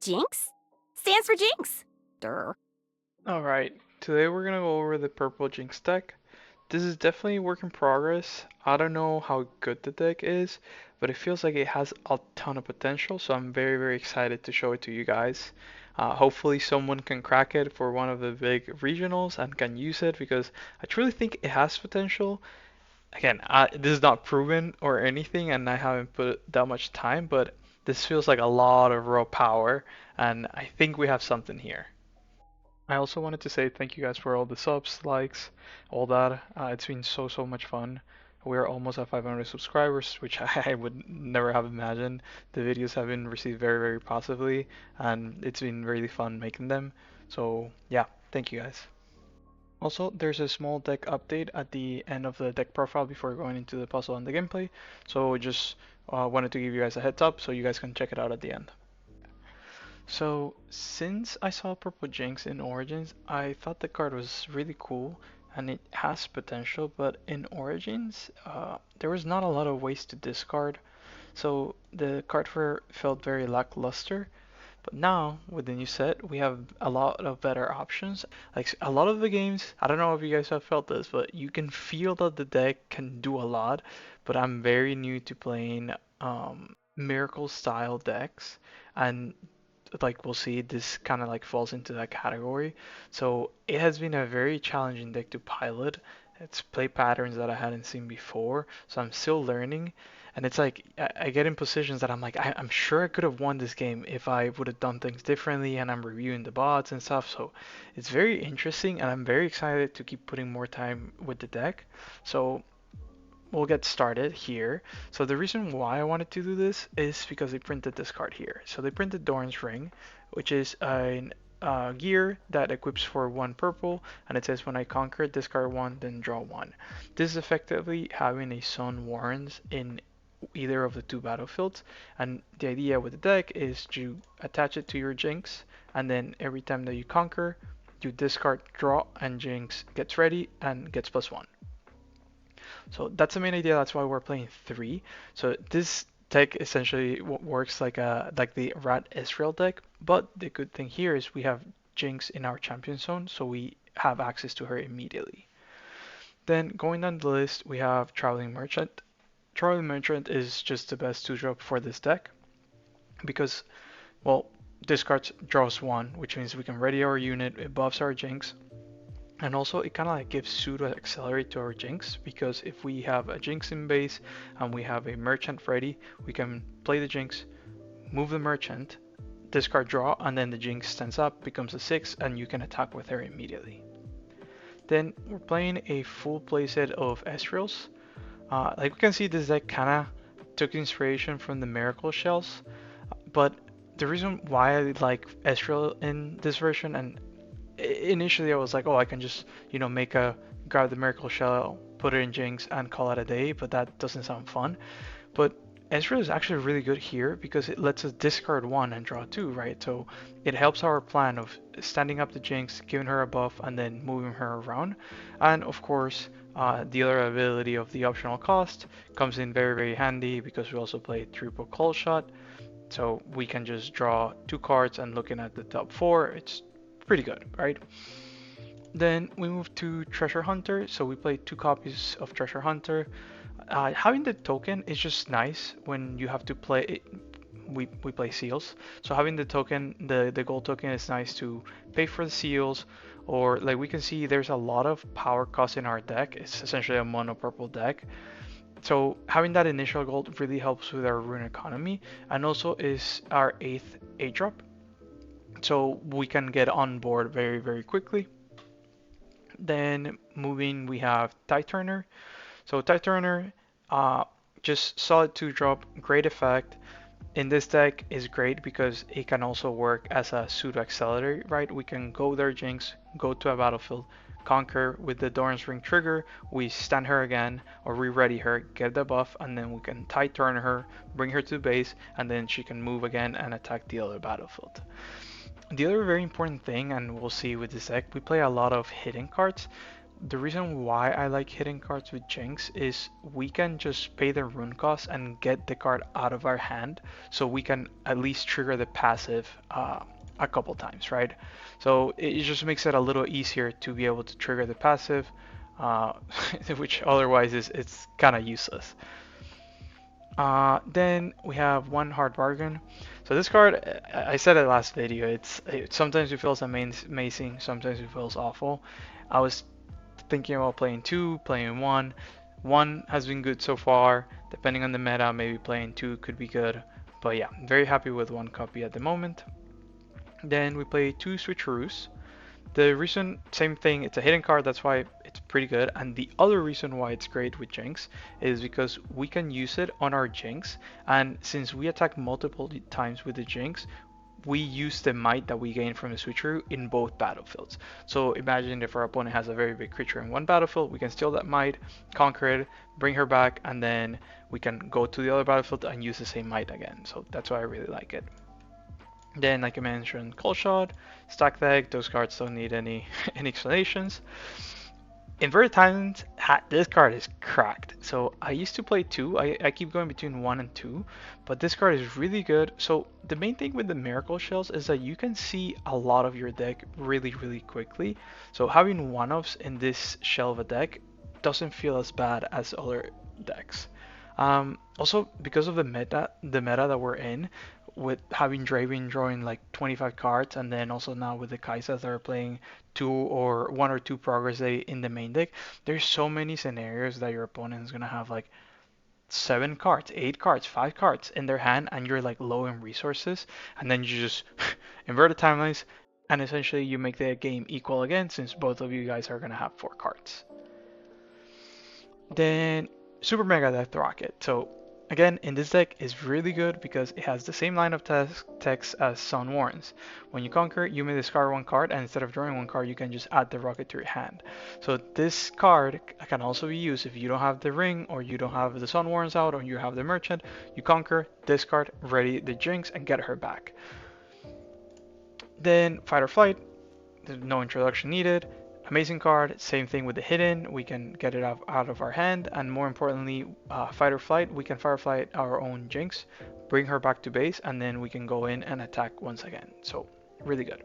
Jinx? Stands for Jinx. Durr. Alright, today we're gonna go over the purple Jinx deck. This is definitely a work in progress. I don't know how good the deck is, but it feels like it has a ton of potential, so I'm very, very excited to show it to you guys. Hopefully someone can crack it for one of the big regionals and can use it because I truly think it has potential. Again, this is not proven or anything, and I haven't put that much time, but this feels like a lot of raw power, and I think we have something here. I also wanted to say thank you guys for all the subs, likes, all that. It's been so much fun. We're almost at 500 subscribers, which I would never have imagined. The videos have been received very positively, and it's been really fun making them. So yeah, thank you guys. Also, there's a small deck update at the end of the deck profile before going into the puzzle and the gameplay. So just wanted to give you guys a heads up so you guys can check it out at the end. So, since I saw Purple Jinx in Origins, I thought the card was really cool and it has potential, but in Origins, there was not a lot of ways to discard, so the card felt very lackluster. But now, with the new set, we have a lot of better options. Like a lot of the games, I don't know if you guys have felt this, but you can feel that the deck can do a lot. But I'm very new to playing miracle style decks, and like we'll see, this kind of like falls into that category. So it has been a very challenging deck to pilot. It's play patterns that I hadn't seen before, so I'm still learning. And it's like I get in positions that I'm like I'm sure I could have won this game if I would have done things differently, and I'm reviewing the bots and stuff. So it's very interesting, and I'm very excited to keep putting more time with the deck. So we'll get started here. So the reason why I wanted to do this is because they printed this card here. So they printed Doran's Ring, which is a gear that equips for 1 purple, and it says when I conquer, discard 1, then draw 1. This is effectively having a Sun Warrens in either of the 2 battlefields, and the idea with the deck is to attach it to your Jinx, and then every time that you conquer, you discard, draw, and Jinx gets ready and gets +1. So that's the main idea. That's why we're playing 3. So this deck essentially works like the Rat Israel deck, but the good thing here is we have Jinx in our champion zone, so we have access to her immediately. Then going down the list, we have Traveling Merchant. Traveling Merchant is just the best 2-drop for this deck because, well, discards draws 1, which means we can ready our unit, it buffs our Jinx, and also it kind of like gives pseudo accelerate to our Jinx because if we have a Jinx in base and we have a merchant ready, we can play the Jinx, move the merchant, discard draw, and then the Jinx stands up, becomes a 6, and you can attack with her immediately. Then we're playing a full playset of Ezreals. Like we can see, this deck kind of took inspiration from the Miracle Shells, but the reason why I like Ezreal in this version, and initially I was like, oh, I can just, make a grab the Miracle Shell, put it in Jinx, and call it a day, but that doesn't sound fun. But Ezreal is actually really good here because it lets us discard 1 and draw 2, right? So it helps our plan of standing up the Jinx, giving her a buff, and then moving her around. And of course, the other ability of the optional cost comes in very handy because we also play triple call shot. So we can just draw 2 cards, and looking at the top 4, it's pretty good, right? Then we move to Treasure Hunter. So we play 2 copies of Treasure Hunter. Having the token is just nice when you have to play it. We play seals, so having the token, the gold token, is nice to pay for the seals, or like we can see there's a lot of power cost in our deck. It's essentially a mono purple deck, so having that initial gold really helps with our rune economy, and also is our 8th A drop, so we can get on board very quickly. Then moving, we have Tide Turner. So Tide Turner, just solid 2-drop, great effect. In this deck is great because it can also work as a pseudo accelerator, right? We can go there, Jinx, go to a battlefield, conquer with the Doran's Ring trigger, we stand her again, or re-ready her, get the buff, and then we can Tide Turn her, bring her to base, and then she can move again and attack the other battlefield. The other very important thing, and we'll see with this deck, we play a lot of hidden cards. the reason why I like hitting cards with Jinx is we can just pay the rune cost and get the card out of our hand, so we can at least trigger the passive a couple times, right? So it just makes it a little easier to be able to trigger the passive, uh, which otherwise is it's kind of useless. Then we have one hard bargain. So this card, I said it last video, sometimes it feels amazing, sometimes it feels awful. I was thinking about playing two, playing one. One has been good so far. Depending on the meta, maybe playing two could be good. But yeah, very happy with one copy at the moment. Then we play two switcheroos. The reason, same thing, it's a hidden card, that's why it's pretty good. And the other reason why it's great with Jinx is because we can use it on our Jinx. And since we attack multiple times with the Jinx, we use the might that we gain from the switcheroo in both battlefields. So imagine if our opponent has a very big creature in one battlefield, we can steal that might, conquer it, bring her back, and then we can go to the other battlefield and use the same might again. So that's why I really like it. Then, like I mentioned, Cold Shot, Stack Deck, those cards don't need any any explanations. Inverted Talent, this card is cracked. So I used to play two. I keep going between one and two, but this card is really good. So the main thing with the Miracle Shells is that you can see a lot of your deck really, really quickly. So having one-offs in this shell of a deck doesn't feel as bad as other decks. Also, because of the meta that we're in, with having Draven drawing like 25 cards, and then also now with the Kaisas that are playing two or one or two progress day in the main deck, there's so many scenarios that your opponent is gonna have like 7 cards, 8 cards, 5 cards in their hand, and you're like low in resources, and then you just invert the timelines, and essentially you make the game equal again since both of you guys are gonna have 4 cards. Then Super Mega Death Rocket. So again, in this deck is really good because it has the same line of text as Sun Warns. When you conquer, you may discard 1 card, and instead of drawing 1 card, you can just add the rocket to your hand. So this card can also be used if you don't have the ring, or you don't have the Sun Warns out, or you have the merchant. You conquer, discard, ready the Jinx, and get her back. Then Fight or Flight. There's no introduction needed. Amazing card, same thing with the hidden, we can get it out of our hand, and more importantly, fight or flight, we can fire flight our own Jinx, bring her back to base, and then we can go in and attack once again. So really good.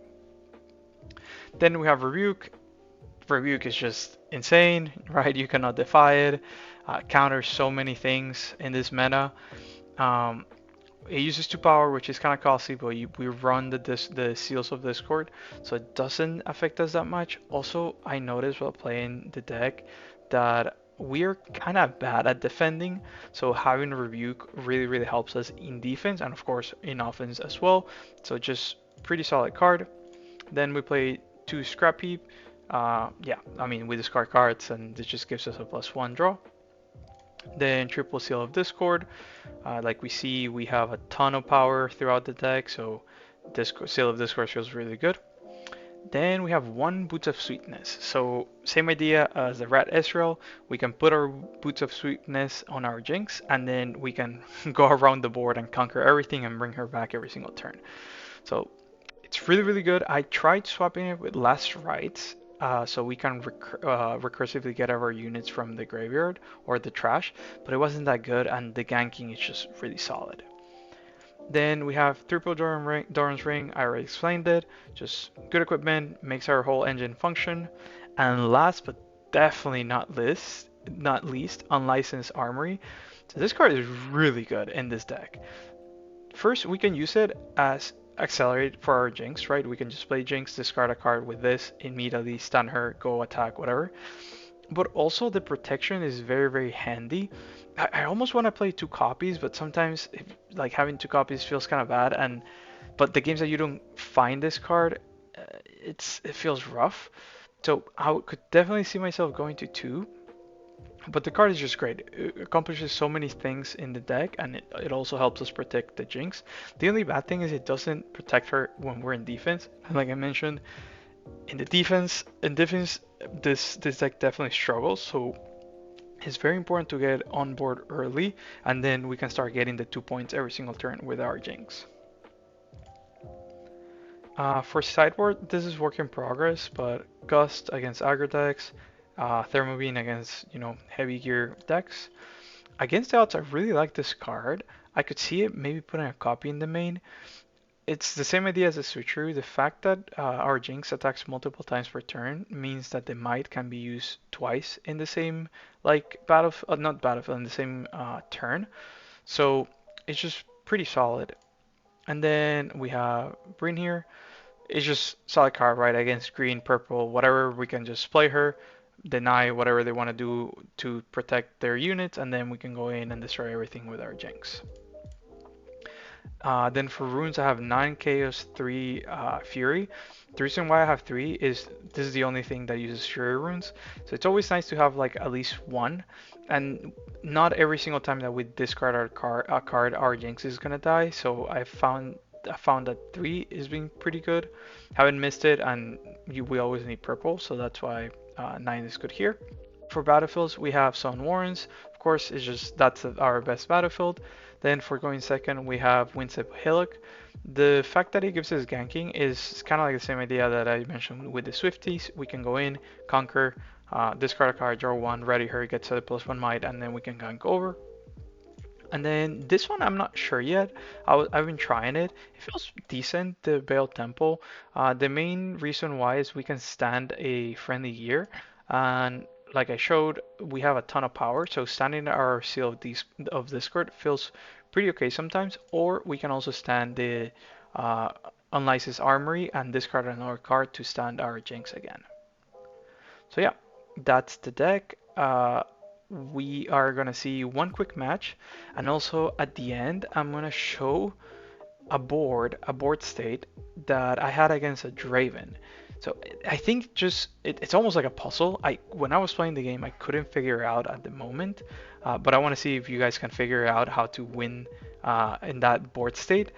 Then we have Rebuke. Rebuke is just insane, right? You cannot defy it. Counters so many things in this meta. Um, it uses 2 power, which is kind of costly, but we run the Seals of Discord, so it doesn't affect us that much. Also, I noticed while playing the deck that we're kind of bad at defending, so having Rebuke really, really helps us in defense and of course in offense as well. So just pretty solid card. Then we play 2 Scrap Heap. Yeah, I mean we discard cards and it just gives us a +1 draw. Then triple Seal of Discord. Like we see, we have a ton of power throughout the deck, so Seal of Discord feels really good. Then we have 1 Boots of Sweetness. So same idea as the Rat Ezreal. We can put our Boots of Sweetness on our Jinx, and then we can go around the board and conquer everything and bring her back every single turn. So it's really, really good. I tried swapping it with Last Rites, so we can recursively get our units from the graveyard or the trash, but it wasn't that good, and the ganking is just really solid. Then we have triple Doran's Ring. I already explained it. Just good equipment, makes our whole engine function. And last but definitely not least, Unlicensed Armory. So this card is really good in this deck. First, we can use it as accelerate for our Jinx, right? We can just play Jinx, discard a card with this, immediately stun her, go attack, whatever. But also the protection is very, very handy. I almost want to play 2 copies, but sometimes like having 2 copies feels kind of bad. But the games that you don't find this card, it feels rough. So I could definitely see myself going to 2. But the card is just great. It accomplishes so many things in the deck, and it also helps us protect the Jinx. The only bad thing is it doesn't protect her when we're in defense. And like I mentioned, in defense, this deck definitely struggles. So it's very important to get on board early, and then we can start getting the 2 points every single turn with our Jinx. For sideboard, this is work in progress, but Gust against aggro decks, Thermobeam against, heavy gear decks. Against the odds, I really like this card. I could see it maybe putting a copy in the main. It's the same idea as the switcheroo. The fact that our Jinx attacks multiple times per turn means that the might can be used twice in the same not battlefield, in the same turn. So it's just pretty solid. And then we have Bryn here. It's just solid card, right? Against green, purple, whatever. We can just play her, deny whatever they want to do to protect their units, and then we can go in and destroy everything with our Jinx. Then for runes, I have 9 Chaos, 3 Fury. The reason why I have 3 is this is the only thing that uses Fury runes. So it's always nice to have like at least one. And not every single time that we discard our card, our Jinx is gonna die. So I found that 3 is being pretty good. Haven't missed it, and we always need purple, so that's why 9 is good here. For battlefields, we have Sun Warrens. Of course, that's our best battlefield. Then for going second, we have Winsep Hillock. The fact that it gives us ganking is kind of like the same idea that I mentioned with the Swifties. We can go in, conquer, discard a card, draw one, ready her, gets a +1 might, and then we can gank over. And then this one, I'm not sure yet. I've been trying it. It feels decent, the Bale Temple. The main reason why is we can stand a friendly gear. And like I showed, we have a ton of power. So standing our Seal of Discord feels pretty okay sometimes. Or we can also stand the Unlicensed Armory and discard another card to stand our Jinx again. So yeah, that's the deck. We are gonna see one quick match, and also at the end, I'm gonna show a board state that I had against a Draven. So I think it's almost like a puzzle. When I was playing the game, I couldn't figure it out at the moment, but I want to see if you guys can figure out how to win in that board state.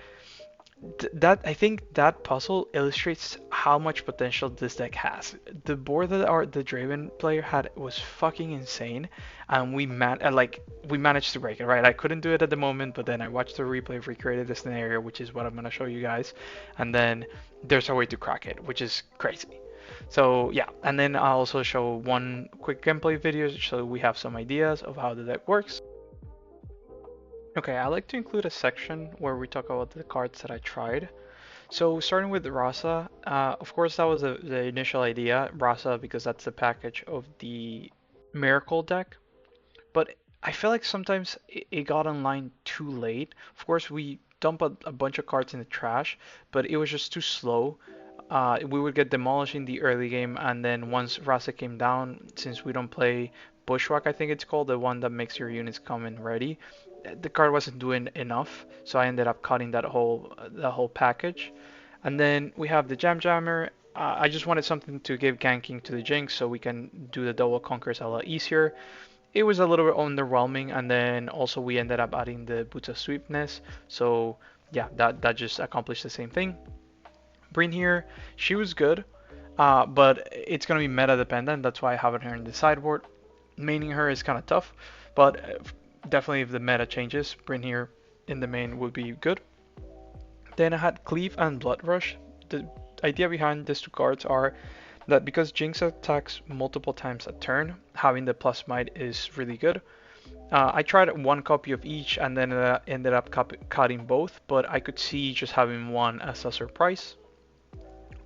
That I think that puzzle illustrates how much potential this deck has. The board that the Draven player had was fucking insane, and we managed to break it. Right, I couldn't do it at the moment, but then I watched the replay, recreated the scenario, which is what I'm gonna show you guys, and then there's a way to crack it, which is crazy. So yeah, and then I'll also show one quick gameplay video so we have some ideas of how the deck works. Okay, I like to include a section where we talk about the cards that I tried. So starting with Rasa, of course that was the initial idea, Rasa, because that's the package of the Miracle deck. But I feel like sometimes it got online too late. Of course, we dump a bunch of cards in the trash, but it was just too slow. We would get demolished in the early game, and then once Rasa came down, since we don't play Bushwhack, I think it's called, the one that makes your units come in ready, the card wasn't doing enough, so I ended up cutting that whole package. And then we have the Jam Jammer. I just wanted something to give ganking to the Jinx so we can do the double conquers a lot easier. It was a little bit underwhelming, and then also we ended up adding the Boots of Sweetness. So yeah, that just accomplished the same thing. Bryn here, she was good, but it's gonna be meta dependent. That's why I have her in the sideboard. Maining her is kind of tough, but definitely if the meta changes, Bryn here in the main would be good. Then I had Cleave and Blood Rush. The idea behind these two cards are that because Jinx attacks multiple times a turn, having the plus might is really good. I tried one copy of each and then ended up cutting both, but I could see just having one as a surprise.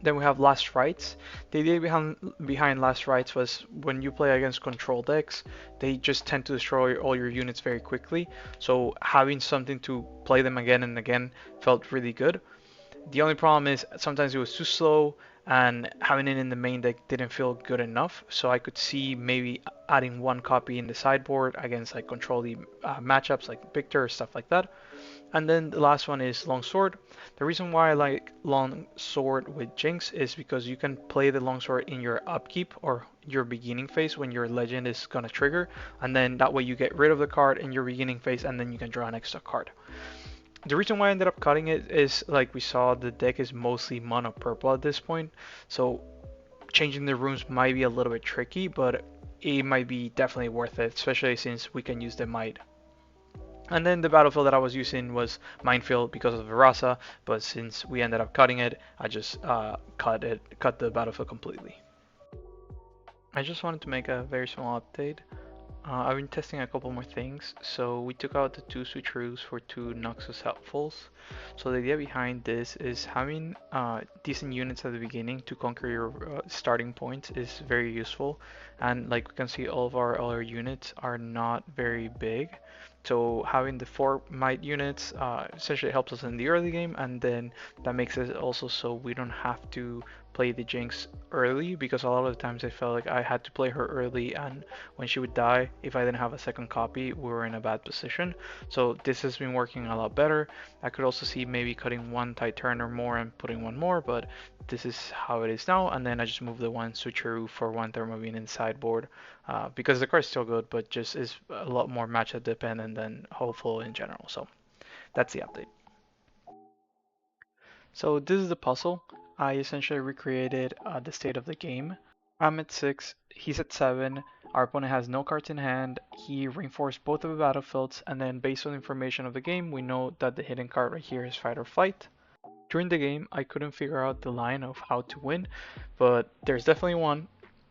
Then we have Last Rites. The idea behind Last Rites was when you play against control decks, they just tend to destroy all your units very quickly. So having something to play them again and again felt really good. The only problem is sometimes it was too slow, and having it in the main deck didn't feel good enough. So I could see maybe adding one copy in the sideboard against like control matchups like Victor or stuff like that. And then the last one is Longsword. The reason why I like Longsword with Jinx is because you can play the Longsword in your upkeep or your beginning phase when your legend is gonna trigger, and then that way you get rid of the card in your beginning phase and then you can draw an extra card. The reason why I ended up cutting it is, like we saw, the deck is mostly mono purple at this point, so changing the runes might be a little bit tricky, but it might be definitely worth it, especially since we can use the might. And then the battlefield that I was using was Minefield because of Verasa, but since we ended up cutting it, I just cut the battlefield completely. I just wanted to make a very small update. I've been testing a couple more things. So we took out the two switcheroos for two Noxus helpfuls. So the idea behind this is having decent units at the beginning to conquer your starting points is very useful. And like we can see, all of our other units are not very big. So having the four might units essentially helps us in the early game, and then that makes it also so we don't have to play the Jinx early, because a lot of the times I felt like I had to play her early, and when she would die, if I didn't have a second copy, we were in a bad position. So this has been working a lot better. I could also see maybe cutting one Titan or more and putting one more, but this is how it is now. And then I just moved the one switcheroo for one Thermobane in sideboard, because the card's still good, but just is a lot more matchup dependent than hopeful in general. So that's the update. So this is the puzzle. I essentially recreated the state of the game. I'm at 6, he's at 7, our opponent has no cards in hand, he reinforced both of the battlefields, and then based on information of the game, we know that the hidden card right here is fight or flight. During the game, I couldn't figure out the line of how to win, but there's definitely one.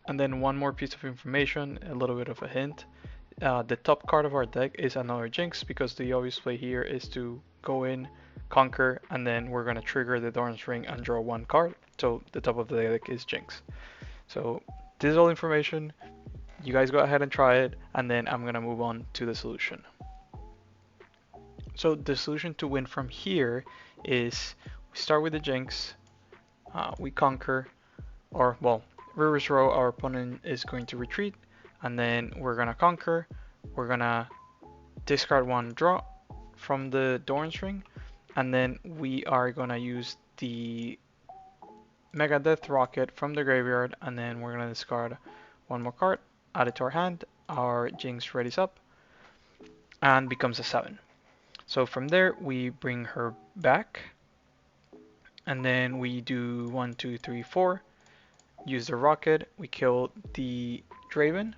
And then one more piece of information, a little bit of a hint. The top card of our deck is another Jinx, because the obvious play here is to go in, conquer, and then we're going to trigger the Doran's Ring and draw one card. So the top of the deck is Jinx. So this is all information. You guys go ahead and try it, and then I'm going to move on to the solution. So the solution to win from here is we start with the Jinx, we conquer, or well, reverse row, our opponent is going to retreat, and then we're going to conquer, we're going to discard one draw from the Doran's Ring, and then we are gonna use the Mega Death Rocket from the graveyard, and then we're gonna discard one more card, add it to our hand, our Jinx readies up, and becomes a 7. So from there, we bring her back, and then we do 1, 2, 3, 4, use the rocket, we kill the Draven,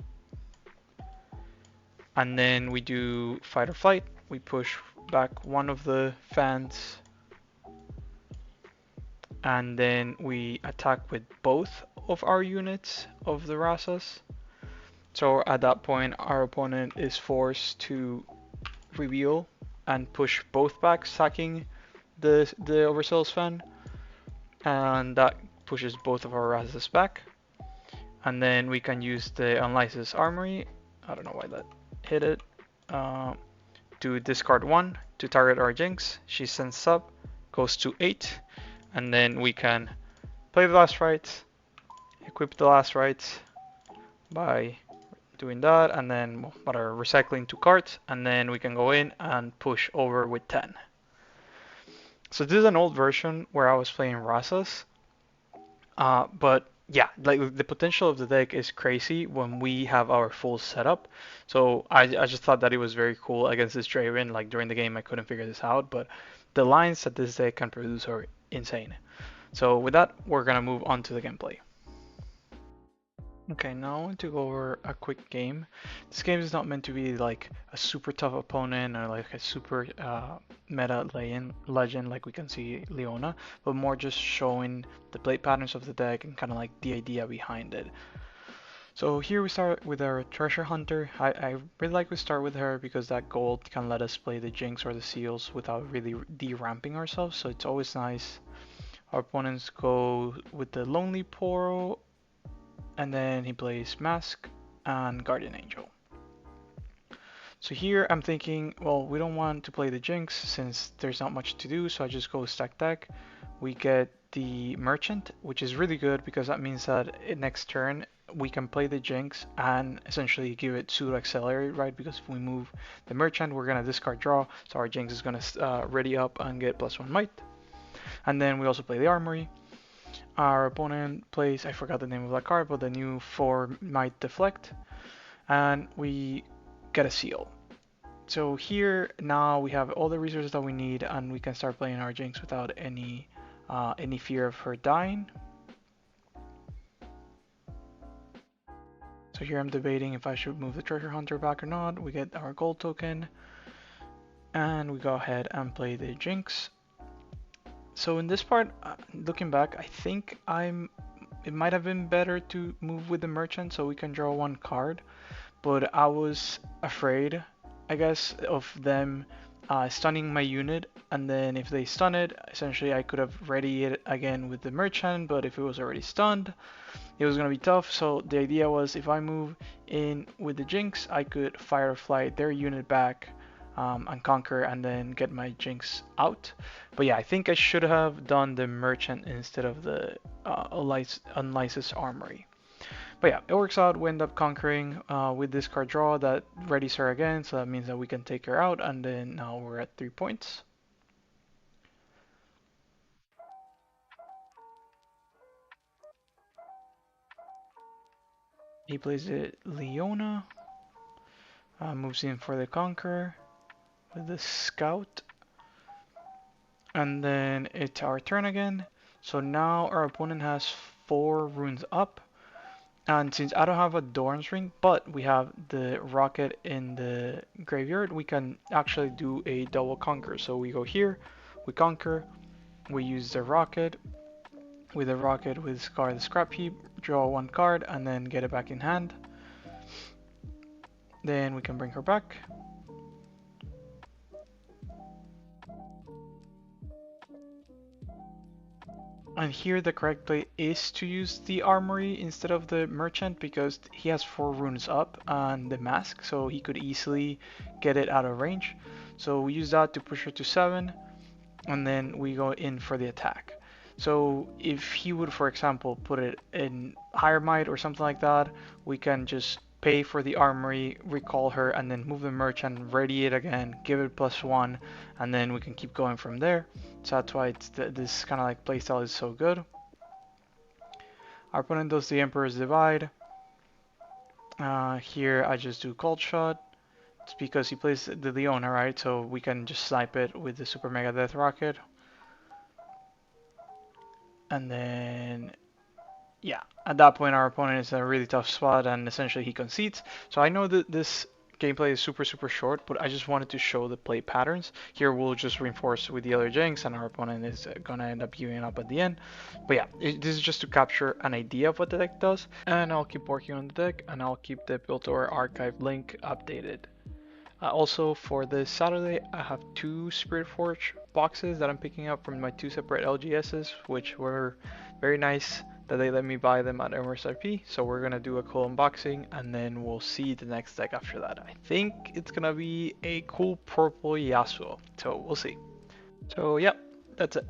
and then we do fight or flight, we push back one of the fans, and then we attack with both of our units of the Rasas. So at that point, our opponent is forced to reveal and push both back, sacking the Overzealous fan, and that pushes both of our Rasas back. And then we can use the Unlicensed Armory, I don't know why that hit it, to discard one to target our Jinx. She sends up, goes to 8, and then we can play the last rites, equip the last rites by doing that, and then whatever, recycling 2 cards, and then we can go in and push over with 10. So this is an old version where I was playing Rasas, but yeah, like the potential of the deck is crazy when we have our full setup. So I just thought that it was very cool against this Draven. Like during the game, I couldn't figure this out, but the lines that this deck can produce are insane. So with that, we're gonna move on to the gameplay. Okay, now I want to go over a quick game. This game is not meant to be like a super tough opponent or like a super meta legend like we can see Leona, but more just showing the play patterns of the deck and kind of like the idea behind it. So here we start with our Treasure Hunter. I really like we start with her because that gold can let us play the Jinx or the Seals without really de-ramping ourselves, so it's always nice. Our opponents go with the Lonely Poro, and then he plays Mask and Guardian Angel. So here I'm thinking, well, we don't want to play the Jinx since there's not much to do, so I just go stack deck. We get the Merchant, which is really good because that means that next turn we can play the Jinx and essentially give it pseudo accelerate, right? Because if we move the Merchant, we're gonna discard draw, so our Jinx is gonna ready up and get +1 might. And then we also play the Armory. Our opponent plays, I forgot the name of that card, but the new 4 might deflect, and we get a seal. So here now we have all the resources that we need, and we can start playing our Jinx without any fear of her dying. So here I'm debating if I should move the Treasure Hunter back or not. We get our gold token, and we go ahead and play the Jinx. So in this part, looking back, I think I'm it might have been better to move with the merchant so we can draw one card, but I was afraid, I guess, of them stunning my unit, and then if they stun it, essentially I could have ready it again with the merchant, but if it was already stunned, it was gonna be tough. So the idea was if I move in with the Jinx, I could Firefly their unit back and conquer and then get my Jinx out. But yeah, I think I should have done the merchant instead of the unlicensed armory. But yeah, it works out. We end up conquering with this card draw that readies her again, so that means that we can take her out, and then now we're at 3 points. He plays it Leona, moves in for the conquer with the scout, and then it's our turn again. So now our opponent has 4 runes up, and since I don't have a Doran's ring, but we have the rocket in the graveyard, we can actually do a double conquer. So we go here, we conquer, we use the rocket. With the rocket, we discard the scrap heap, draw 1 card, and then get it back in hand. Then we can bring her back. And here the correct play is to use the armory instead of the merchant because he has 4 runes up and the mask, so he could easily get it out of range. So we use that to push her to 7, and then we go in for the attack. So if he would, for example, put it in higher might or something like that, we can just pay for the armory, recall her, and then move the merchant, ready it again, give it +1, and then we can keep going from there. So that's why this kind of like playstyle is so good. Our opponent does the Emperor's Divide. Here I just do Cold Shot. It's because he plays the Leona, right? So we can just snipe it with the Super Mega Death Rocket. And then, yeah, at that point our opponent is in a really tough spot and essentially he concedes. So I know that this gameplay is super short, but I just wanted to show the play patterns. Here we'll just reinforce with the other Jinx and our opponent is gonna end up giving up at the end. But yeah, this is just to capture an idea of what the deck does. And I'll keep working on the deck and I'll keep the Build Over Archive link updated. Also, for this Saturday, I have 2 Spirit Forge boxes that I'm picking up from my 2 separate LGSs, which were very nice that they let me buy them at MSRP. So we're gonna do a cool unboxing, and then we'll see the next deck after that. I think it's gonna be a cool purple Yasuo, so we'll see. So yep, that's it.